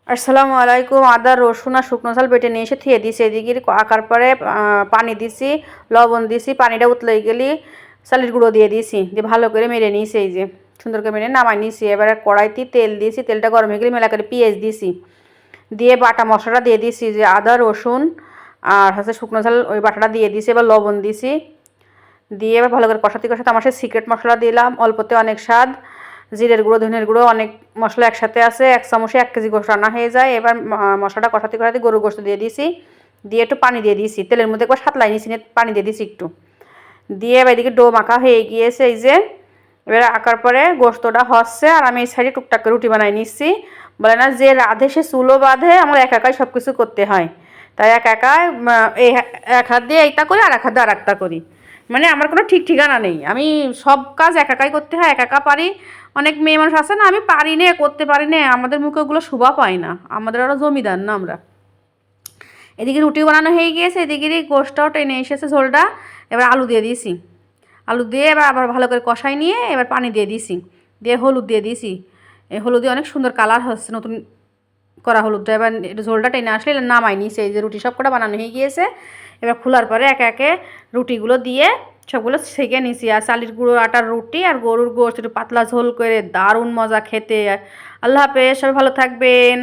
আসসালামু আলাইকুম। আদা রসুন আর শুকনো ঝাল বেটে নিয়ে এসে থিয়ে দিছি এদিকে আঁকার পরে পানি দিছি, লবণ দিছি, পানিটা উতলে গেলে চালের গুঁড়ো দিয়ে দিয়েছি, দিয়ে ভালো করে মেরে নিয়েছি। এই যে সুন্দর করে মেরে নামাই নিয়েছি। এবার কড়াইতে তেল দিয়েছি, তেলটা গরম হয়ে গেলে মেলা করে পেঁয়াজ দিয়েছি, দিয়ে বাটা মশলাটা দিয়ে দিয়েছি, যে আদা রসুন আর শুকনো ঝাল ওই বাটাটা দিয়ে দিয়েছি। এবার লবণ দিয়েছি, দিয়ে এবার ভালো করে কষাতে কষাতে আমার সিক্রেট মশলা দিলাম, অল্পতে অনেক স্বাদ। জিরের গুঁড়ো, ধনের গুঁড়ো, অনেক মশলা একসাথে আছে, 1 চামচে 1 কেজি গোশত রান্না হয়ে যায়। এবার মশলাটা কষাতে কষাতে গরুর গোশত দিয়ে দিয়েছি, দিয়ে একটু পানি দিয়ে দিয়েছি, তেলের মধ্যে একবার সাতলাই নিয়েছি, পানি দিয়ে দিয়েছি একটু, দিয়ে এবার এদিকে ডো মাখা হয়ে গিয়েছে। এই যে এবার আঁকার পরে গোশতটা হচ্ছে, আর আমি এই সাইডে টুকটাক করে রুটি বানাই নিচ্ছি। বলে না যে রাধে সে চুলো বাঁধে, আমার একা একাই সব কিছু করতে হয়, তাই একা একাই এই এক হাত দিয়ে এইটা করি আর এক হাত দিয়ে আর একটা করি, মানে আমার কোনো ঠিক ঠিকানা নেই, আমি সব কাজ একা একাই করতে হয়, একা একা পারি। অনেক মেয়ে মানুষ আছে না, আমি পারি না, করতে পারি না, আমাদের মুখে ওগুলো শোভা পায় না, আমাদের আরও জমিদার না আমরা। এদিকে রুটি বানানো হয়ে গিয়েছে, এদিকে গোশটাও টেনে এসেছে ঝোলটা। এবার আলু দিয়ে দিয়েছি, আলু দিয়ে এবার আবার ভালো করে কষাই নিয়ে এবার পানি দিয়ে দিয়েছি, দিয়ে হলুদ দিয়ে দিয়েছি। এই হলুদ দিয়ে অনেক সুন্দর কালার হচ্ছে, নতুন করা হলুদটা। এবার ঝোলটা টেনে আসলে নামাই নিয়েছে। এই যে রুটি সব কটা বানানো হয়ে গিয়েছে, এবার খোলার পরে একে একে রুটিগুলো দিয়ে সবগুলো সেঁকে নিয়েছি। আর চালের গুঁড়ো আটার রুটি আর গরুর গোশত একটু পাতলা ঝোল করে দারুণ মজা খেতে। আল্লাহ হাফেজ, সবাই ভালো থাকবেন।